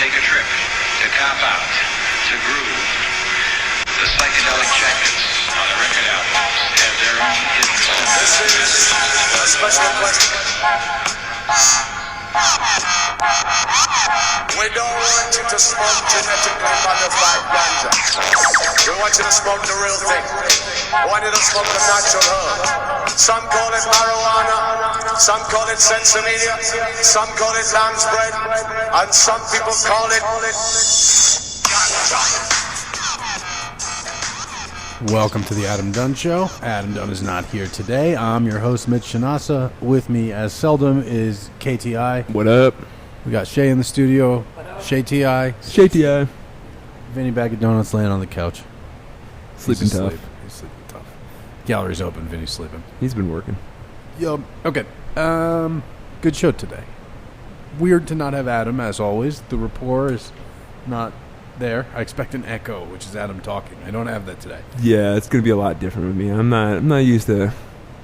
take a trip, to cop out, to groove. The psychedelic jackets on the record albums have their own hidden symbols. This is a special question. We don't want you to smoke genetically modified ganja. We want you to smoke the real thing. We want you to smoke the natural herb. Some call it marijuana, some call it sensimilla, some call it lamb's bread, and some people call it ganja. Welcome to the Adam Dunn Show. Adam Dunn is not here today. I'm your host, Mitch Shanasa. With me, as seldom, is KTI. What up? We got Shay in the studio. Shay TI. Shay TI. Vinny Bag of Donuts laying on the couch. Sleeping tough. He's sleeping tough. Gallery's open. Vinny's sleeping. He's been working. Yo. Okay. Good show today. Weird to not have Adam, as always. The rapport is not there. I expect an echo, which is Adam talking. I don't have that today. Yeah, it's gonna be a lot different with me. I'm not used to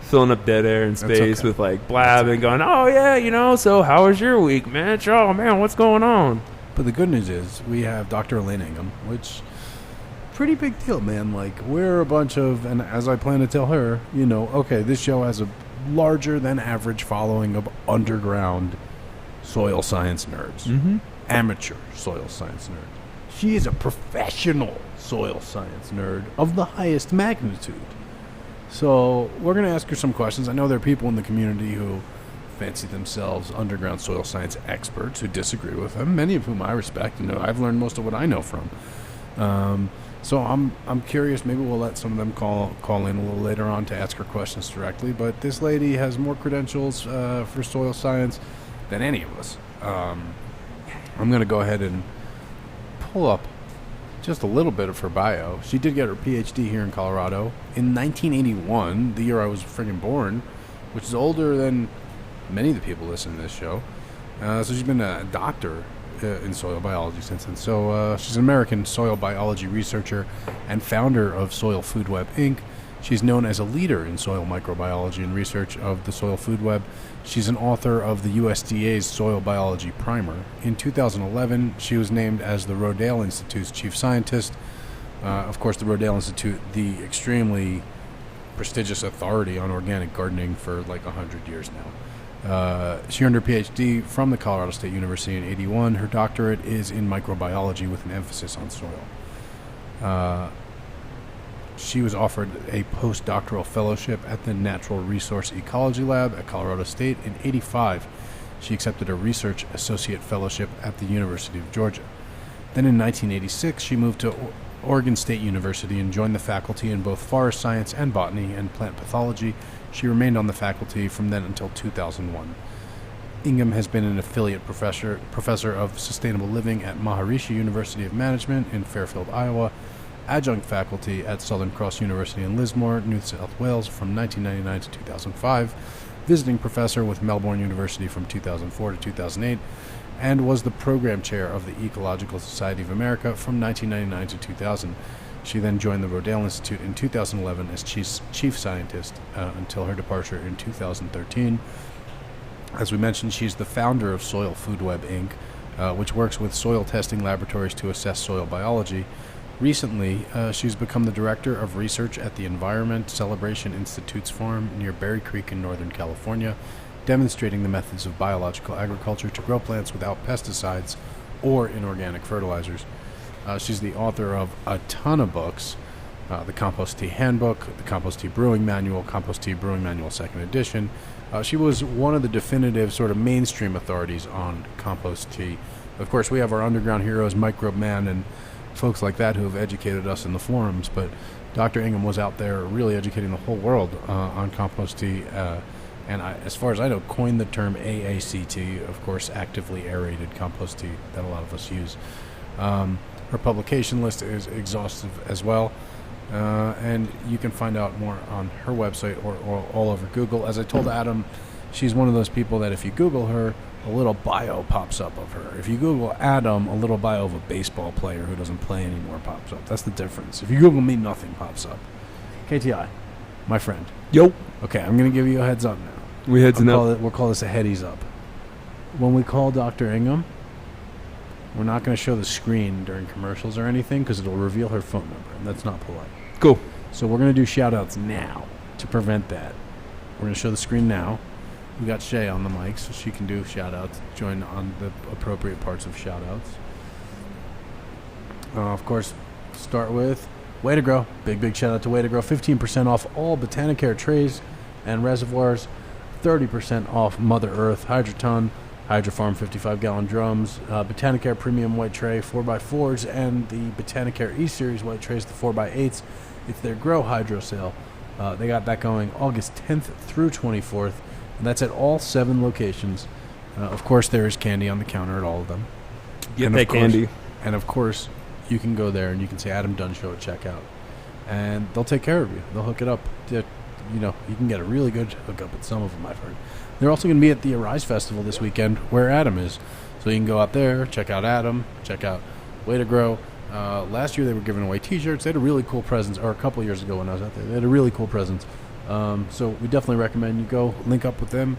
filling up dead air in space with like blab and going, oh yeah, so how was your week, Mitch? Oh man, what's going on? But the good news is we have Dr. Elaine Ingham, which pretty big deal, man. Like, we're a bunch of, and as I plan to tell her, okay, this show has a larger than average following of underground soil science nerds. Mm-hmm. Amateur soil science nerds. She is a professional soil science nerd of the highest magnitude. So we're going to ask her some questions. I know there are people in the community who fancy themselves underground soil science experts who disagree with them, many of whom I respect. I've learned most of what I know from. So I'm curious. Maybe we'll let some of them call in a little later on to ask her questions directly. But this lady has more credentials for soil science than any of us. I'm going to go ahead and pull up just a little bit of her bio. She did get her PhD here in Colorado in 1981, the year I was friggin' born, which is older than many of the people listening to this show. So she's been a doctor in soil biology since then. So she's an American soil biology researcher and founder of Soil Food Web, Inc. She's known as a leader in soil microbiology and research of the soil food web. She's an author of the USDA's Soil Biology Primer. In 2011, she was named as the Rodale Institute's chief scientist. Of course, the Rodale Institute, the extremely prestigious authority on organic gardening for like 100 years now. She earned her PhD from the Colorado State University in 1981. Her doctorate is in microbiology with an emphasis on soil. She was offered a postdoctoral fellowship at the Natural Resource Ecology Lab at Colorado State. In 1985, she accepted a research associate fellowship at the University of Georgia. Then in 1986, she moved to Oregon State University and joined the faculty in both forest science and botany and plant pathology. She remained on the faculty from then until 2001. Ingham has been an affiliate professor of sustainable living at Maharishi University of Management in Fairfield, Iowa, adjunct faculty at Southern Cross University in Lismore, New South Wales from 1999 to 2005, visiting professor with Melbourne University from 2004 to 2008, and was the program chair of the Ecological Society of America from 1999 to 2000. She then joined the Rodale Institute in 2011 as chief scientist until her departure in 2013. As we mentioned, she's the founder of Soil Food Web, Inc., which works with soil testing laboratories to assess soil biology. Recently, she's become the director of research at the Environment Celebration Institute's farm near Berry Creek in Northern California, demonstrating the methods of biological agriculture to grow plants without pesticides or inorganic fertilizers. She's the author of a ton of books, the Compost Tea Handbook, the Compost Tea Brewing Manual, Compost Tea Brewing Manual 2nd Edition. She was one of the definitive sort of mainstream authorities on compost tea. Of course, we have our underground heroes, Microbe Man, and folks like that who have educated us in the forums, but Dr. Ingham was out there really educating the whole world on compost tea, and as far as I know, coined the term AACT, of course, actively aerated compost tea that a lot of us use. Her publication list is exhaustive as well, and you can find out more on her website or all over Google. As I told Adam, she's one of those people that if you Google her, a little bio pops up of her. If you Google Adam, a little bio of a baseball player who doesn't play anymore pops up. That's the difference. If you Google me, nothing pops up. KTI, my friend. Yo. Okay, I'm going to give you a heads up now. We'll call this a headies up. When we call Dr. Ingham, We're not going to show the screen during commercials or anything because it'll reveal her phone number, and that's not polite. Cool. So we're going to do shout-outs now to prevent that. We're going to show the screen now. We got Shay on the mic, so she can do shout-outs, join on the appropriate parts of shout-outs. Of course, start with Way to Grow. Big shout-out to Way to Grow. 15% off all Botanicare trays and reservoirs. 30% off Mother Earth Hydroton, Hydrofarm 55-gallon drums, Botanicare Premium White Tray 4x4s, and the Botanicare E-Series White Trays, the 4x8s. It's their Grow Hydro sale. They got that going August 10th through 24th, and that's at all 7 locations. Of course, there is candy on the counter at all of them. Get that candy. And of course, you can go there and you can say Adam Dunn Show at checkout, and they'll take care of you. They'll hook it up. You know, you can get a really good hookup at some of them, I've heard. They're also going to be at the Arise Festival this weekend, where Adam is. So you can go out there, check out Adam, check out Way to Grow. Last year they were giving away T-shirts. They had a really cool presence, or a couple years ago when I was out there. They had a really cool presence. So we definitely recommend you go link up with them,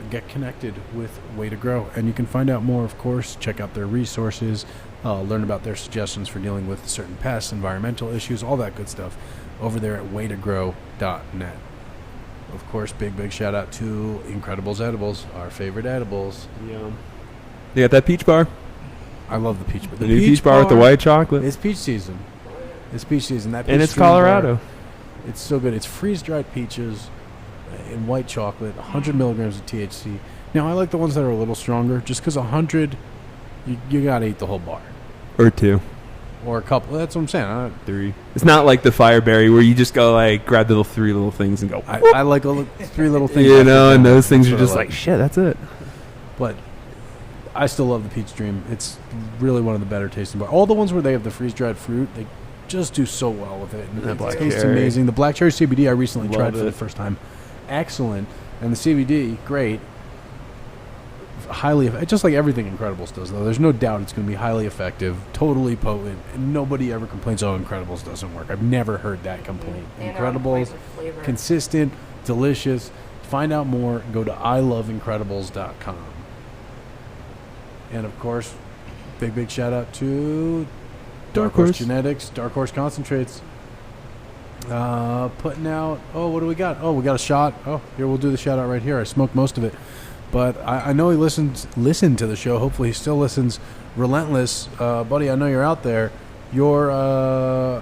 get connected with Way to Grow. And you can find out more, of course, check out their resources, learn about their suggestions for dealing with certain pests, environmental issues, all that good stuff over there at waytogrownet. Of course, big shout out to Incredibles Edibles, our favorite edibles. Yeah. They got that peach bar. I love the peach bar. The new peach bar with the white chocolate. It's peach season. It's peach season. That And it's peach Colorado. bar, it's so good. It's freeze-dried peaches in white chocolate, 100 milligrams of THC. Now, I like the ones that are a little stronger, just because 100, you got to eat the whole bar. Or 2. Or a couple. That's what I'm saying. 3. It's not like the Fireberry where you just go like grab the 3 little things and go. I like all the 3 little things. You know, and those things are just like, shit, that's it. But I still love the Peach Dream. It's really one of the better tasting bars. All the ones where they have the freeze-dried fruit, they just do so well with it. And that black it tastes cherry. amazing. The black cherry CBD I recently Love tried for it. the first time. Excellent. And the CBD, great. Highly, just like everything Incredibles does, though. There's no doubt it's going to be highly effective, totally potent, and nobody ever complains, oh, Incredibles doesn't work. I've never heard that complaint. And they're on point Incredibles, with flavor. consistent, delicious. Find out more. Go to iloveincredibles.com. And, of course, big shout out to Dark Horse Genetics, Dark Horse Concentrates. Putting out, what do we got? Oh, we got a shot. Oh, here, we'll do the shout out right here. I smoked most of it. But I know he listened to the show. Hopefully he still listens. Relentless. Buddy, I know you're out there. Your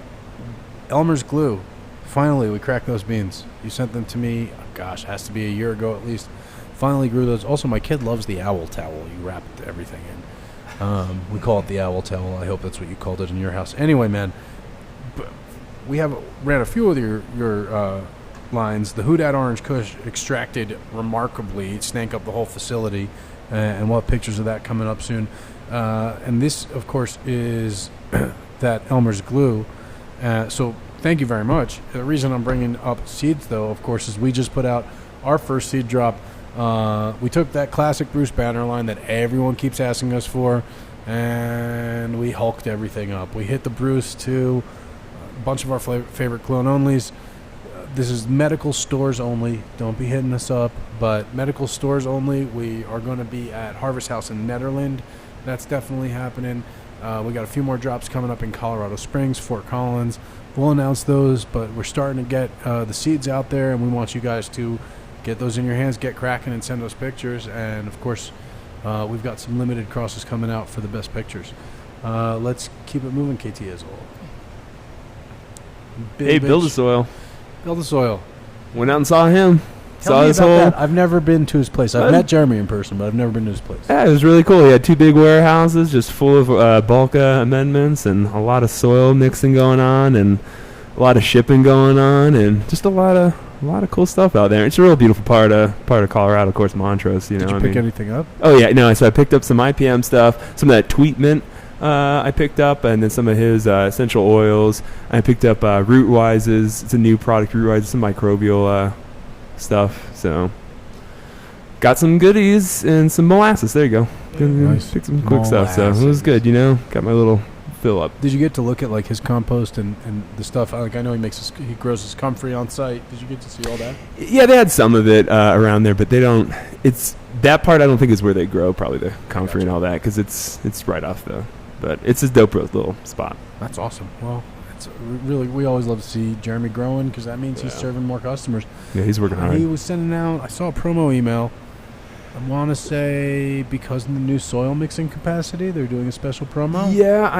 Elmer's glue. Finally, we cracked those beans. You sent them to me, gosh, has to be a year ago at least. Finally grew those. Also, my kid loves the owl towel. You wrap everything in. We call it the owl towel. I hope that's what you called it in your house. Anyway, man, we ran a few of your lines. The Houdat Orange Kush extracted remarkably. It stank up the whole facility, and we'll have pictures of that coming up soon. And this, of course, is that Elmer's glue. So thank you very much. The reason I'm bringing up seeds, though, of course, is we just put out our first seed drop. We took that classic Bruce Banner line that everyone keeps asking us for, and we hulked everything up. We hit the Bruce to a bunch of our favorite clone onlys. This is medical stores only. Don't be hitting us up, but medical stores only. We are going to be at Harvest House in Nederland. That's definitely happening. We got a few more drops coming up in Colorado Springs, Fort Collins. We'll announce those, but we're starting to get the seeds out there, and we want you guys to get those in your hands, get cracking, and send us pictures. And, of course, we've got some limited crosses coming out for the best pictures. Let's keep it moving, KT as well. Hey, Build a Soil. Build a Soil. Went out and saw him. Tell Saw me his about whole. that. I've never been to his place. I've met Jeremy in person, but I've never been to his place. Yeah, it was really cool. He had 2 big warehouses just full of bulk amendments and a lot of soil mixing going on and a lot of shipping going on and just a lot of cool stuff out there. It's a real beautiful part of Colorado, of course, Montrose. You know, Did you pick anything up? Oh yeah, no. So I picked up some IPM stuff, some of that Tweet Mint I picked up, and then some of his essential oils. I picked up Root Wises. It's a new product, Root Wises, some microbial stuff. So got some goodies and some molasses. There you go. Nice. Picked some quick stuff. So it was good. You know, got my little fill up. Did you get to look at like his compost and the stuff? Like I know he grows his comfrey on site. Did you get to see all that? Yeah, they had some of it around there, but they don't. It's that part I don't think is where they grow, probably the comfrey and all that, because it's right off the. But it's a dope little spot. That's awesome. Well, it's really, we always love to see Jeremy growing because that means he's serving more customers. Yeah, he's working hard. He was sending out, I saw a promo email. I want to say because of the new soil mixing capacity, they're doing a special promo. Yeah,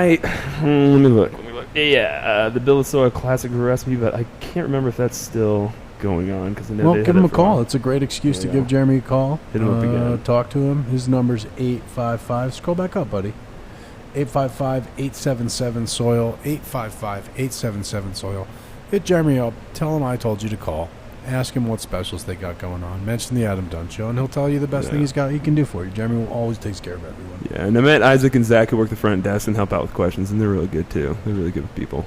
let me look. Yeah, the Bill of Soil Classic recipe, but I can't remember if that's still going on. Well, give him a call. It's a great excuse to give Jeremy a call. Hit him up again. Talk to him. His number's 855. Scroll back up, buddy. 855-877-SOIL. 855-877-SOIL. Hit Jeremy up. Tell him I told you to call. Ask him what specials they got going on. Mention the Adam Dunn Show, and he'll tell you the best thing he can do for you. Jeremy will always take care of everyone. Yeah, and I met Isaac and Zach who work the front desk and help out with questions, and they're really good too. They're really good with people.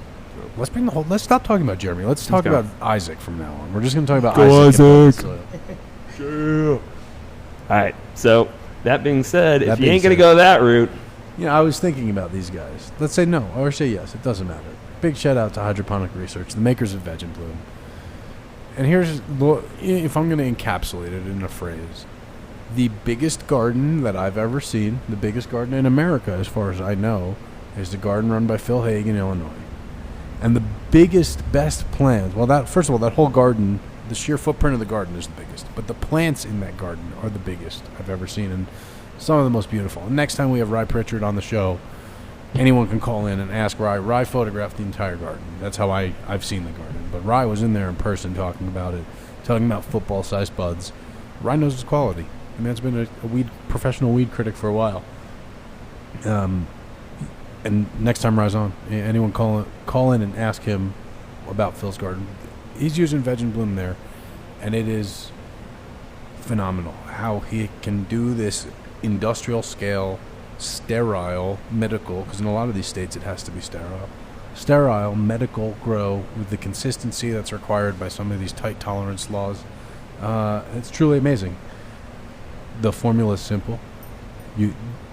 Let's stop talking about Jeremy. Let's talk about Isaac from now on. We're just going to talk about Go Isaac. Sure. All right. So that being said, if you ain't going to go that route, I was thinking about these guys. Let's say no or say yes. It doesn't matter. Big shout out to Hydroponic Research, the makers of Veg and Bloom. And here's, if I'm going to encapsulate it in a phrase, the biggest garden that I've ever seen, the biggest garden in America, as far as I know, is the garden run by Phil Haig in Illinois. And the biggest, best plants, first of all, that whole garden, the sheer footprint of the garden is the biggest. But the plants in that garden are the biggest I've ever seen, and some of the most beautiful. And next time we have Rye Pritchard on the show, anyone can call in and ask Rye. Rye photographed the entire garden. That's how I've seen the garden. But Rye was in there in person talking about it, talking about football-sized buds. Rye knows its quality. The man's been a professional weed critic for a while. And next time Rye's on, anyone call in and ask him about Phil's garden. He's using Veg and Bloom there, and it is phenomenal how he can do this industrial scale, sterile, medical, because in a lot of these states it has to be sterile, medical grow with the consistency that's required by some of these tight tolerance laws. It's truly amazing. The formula is simple.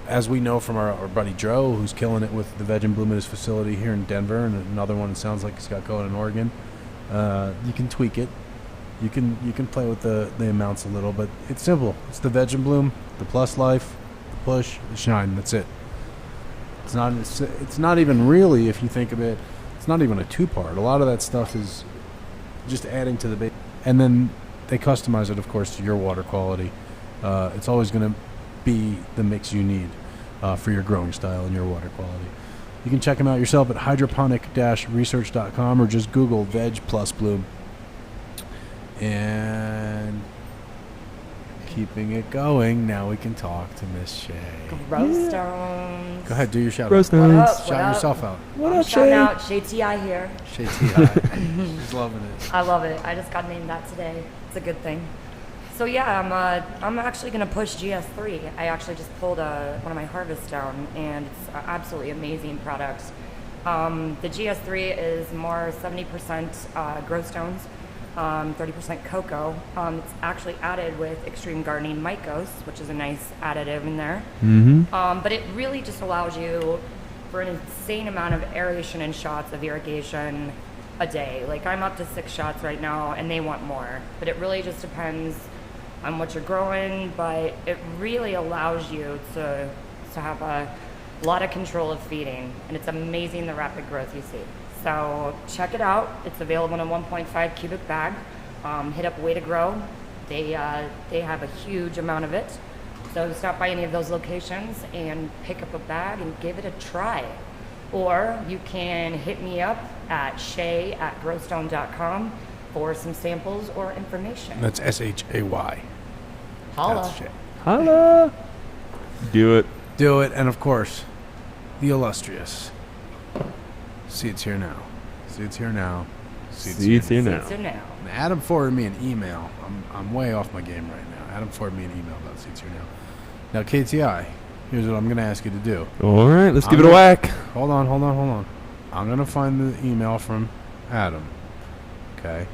As we know from our buddy Joe, who's killing it with the Veg and Bloom at his facility here in Denver, and another one sounds like he's got going in Oregon, you can tweak it. You can play with the amounts a little, but it's simple. It's the Veg and Bloom, the Plus Life, the Push, the Shine. That's it. It's not even really, if you think of it, it's not even a two-part. A lot of that stuff is just adding to the base. And then they customize it, of course, to your water quality. It's always going to be the mix you need for your growing style and your water quality. You can check them out yourself at hydroponic-research.com or just Google Veg Plus Bloom. And keeping it going, now we can talk to Miss Shay. Growstones. Go ahead, do your shout Roast out. notes. Shout yourself out. What I'm up, shouting Shay? out Shay T.I. here. Shay T.I. She's loving it. I love it. I just got named that today. It's a good thing. So yeah, I'm actually gonna push GS3. I actually just pulled one of my harvests down, and it's an absolutely amazing product. The GS3 is more 70% grow stones, 30% cocoa. It's actually added with Extreme Gardening Mycos, which is a nice additive in there. But it really just allows you for an insane amount of aeration and shots of irrigation a day. Like I'm up to 6 shots right now, and they want more. But it really just depends on what you're growing, but it really allows you to have a lot of control of feeding, and it's amazing the rapid growth you see. So check it out. It's available in a 1.5 cubic bag. Hit up Way to Grow. They have a huge amount of it. So stop by any of those locations and pick up a bag and give it a try. Or you can hit me up at shay@growstone.com for some samples or information. That's SHAY. Holla. That's Shay. Holla. Do it. Do it, and of course, the illustrious. Seeds here now. Seeds here now. Seeds here now. So now. Adam forwarded me an email. I'm way off my game right now. Adam forwarded me an email about seeds here now. Now, KTI, here's what I'm going to ask you to do. All right, let's give it a whack. Hold on. I'm going to find the email from Adam. Okay.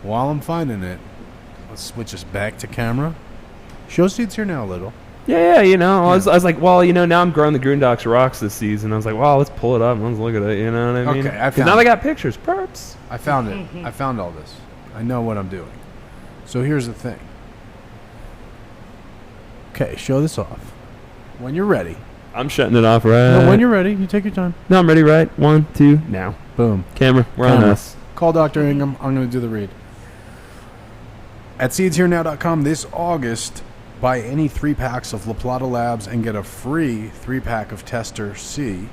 While I'm finding it, let's switch us back to camera. Show seeds here now a little. Yeah, I was like, well, now I'm growing the Grundox rocks this season. I was like, well, let's pull it up and let's look at it, you know what I mean? Okay, I 'Cause found now it. they got pictures, perps. I found it. I found all this. I know what I'm doing. So here's the thing. Okay, show this off. When you're ready. I'm shutting it off right. No, when you're ready, you take your time. No, I'm ready. Right. 1, 2, now. Boom. Camera, we're on Camera. us. Call Dr. Ingham. I'm going to do the read. At seedsherenow.com this August, buy any 3 packs of La Plata Labs and get a free 3-pack of Tester C.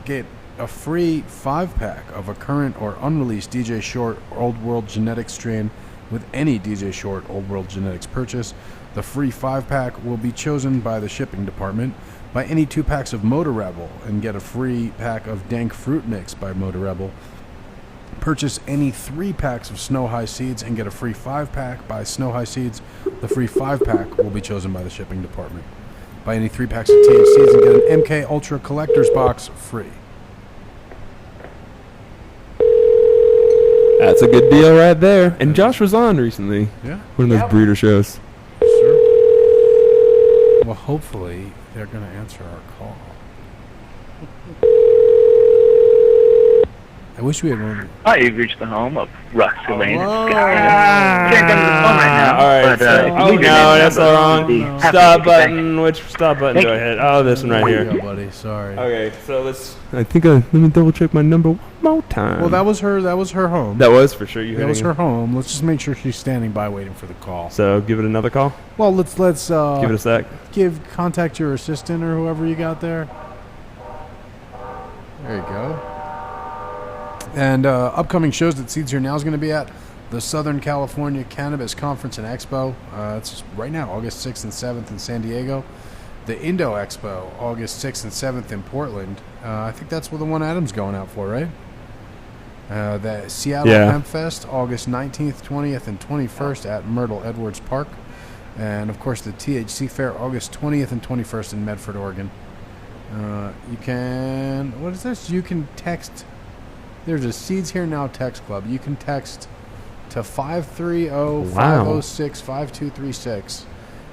Get a free 5-pack of a current or unreleased DJ Short Old World Genetics strain with any DJ Short Old World Genetics purchase. The free 5-pack will be chosen by the shipping department. Buy any 2 packs of Motor Rebel and get a free pack of Dank Fruit Mix by Motor Rebel. Purchase any 3 packs of Snow High Seeds and get a free 5-pack by Snow High Seeds. The free 5-pack will be chosen by the shipping department. Buy any 3 packs of THCs and get an MK Ultra Collector's Box free. That's a good deal right there. And Josh was on recently. Yeah. One of those breeder shows. Sure. Well, hopefully they're going to answer our call. I wish we had one. Hi, you've reached the home of Russ, Elaine, and Whoa. Scott. Can't come to the phone right now. All right. But, So, if you oh, leave your no, name that's and all number, wrong. we'll be happy to Stop get back. button. Which stop button do I hit? Oh, this one right There here. you go, buddy. Sorry. Okay, so let's. I think let me double check my number one more time. Well, that was her. That was her home. That was for sure. You That hitting was it? her home. Let's just make sure she's standing by waiting for the call. So give it another call. Well, let's Give it a sec. contact your assistant or whoever you got there. There you go. And upcoming shows that Seeds Here Now is going to be at the Southern California Cannabis Conference and Expo. It's right now, August 6th and 7th in San Diego. The Indo Expo, August 6th and 7th in Portland. I think that's where the one Adam's going out for, right? The Seattle Hemp Fest, August 19th, 20th, and 21st at Myrtle Edwards Park. And, of course, the THC Fair, August 20th and 21st in Medford, Oregon. You can... What is this? You can text... There's a Seeds Here Now text club. You can text to 530-506-5236,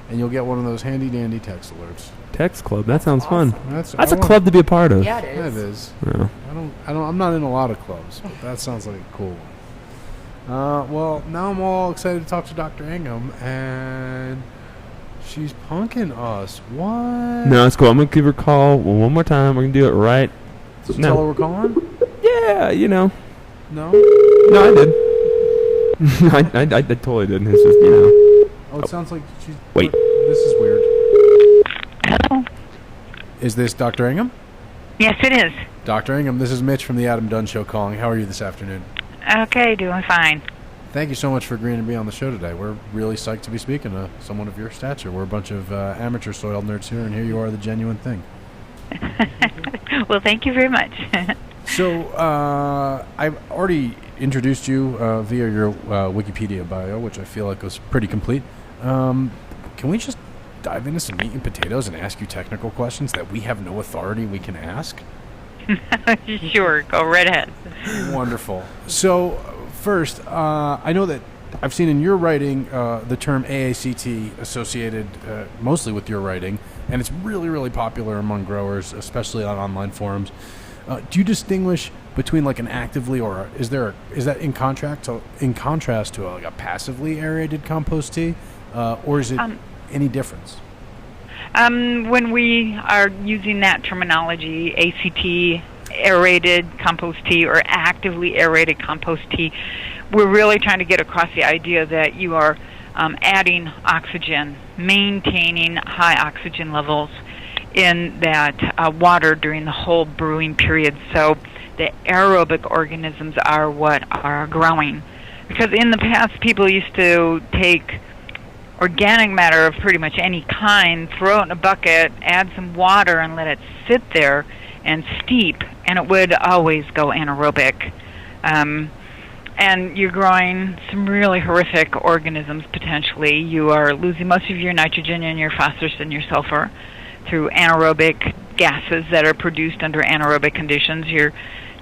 and you'll get one of those handy-dandy text alerts. Text club. That sounds fun. That's That's a club to be a part of. Yeah, it That is. is. Yeah. I'm not in a lot of clubs, but that sounds like a cool one. Well, now I'm all excited to talk to Dr. Ingham, and she's punking us. What? No, it's cool. I'm gonna give her a call one more time. We're gonna do it right. Did you tell her we're calling? Yeah, you know. No? No, I did. I totally didn't. It's just, you know. Oh, it sounds like she's... Wait. This is weird. Hello. Is this Dr. Ingham? Yes, it is. Dr. Ingham, this is Mitch from the Adam Dunn Show calling. How are you this afternoon? Okay, doing fine. Thank you so much for agreeing to be on the show today. We're really psyched to be speaking to someone of your stature. We're a bunch of amateur soil nerds here, and here you are, the genuine thing. Well, thank you very much. So, I've already introduced you via your Wikipedia bio, which I feel like was pretty complete. Can we just dive into some meat and potatoes and ask you technical questions that we have no authority we can ask? Sure, go right ahead. Wonderful. So, first, I know that I've seen in your writing the term AACT associated mostly with your writing, and it's really, really popular among growers, especially on online forums. Do you distinguish between like an actively or is that in contrast to like a passively aerated compost tea, or is it any difference? When we are using that terminology, ACT, aerated compost tea, or actively aerated compost tea, we're really trying to get across the idea that you are adding oxygen, maintaining high oxygen levels in that water during the whole brewing period. So the aerobic organisms are what are growing. Because in the past, people used to take organic matter of pretty much any kind, throw it in a bucket, add some water, and let it sit there and steep, and it would always go anaerobic. And you're growing some really horrific organisms, potentially. You are losing most of your nitrogen and your phosphorus and your sulfur through anaerobic gases that are produced under anaerobic conditions. You're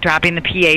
dropping the pH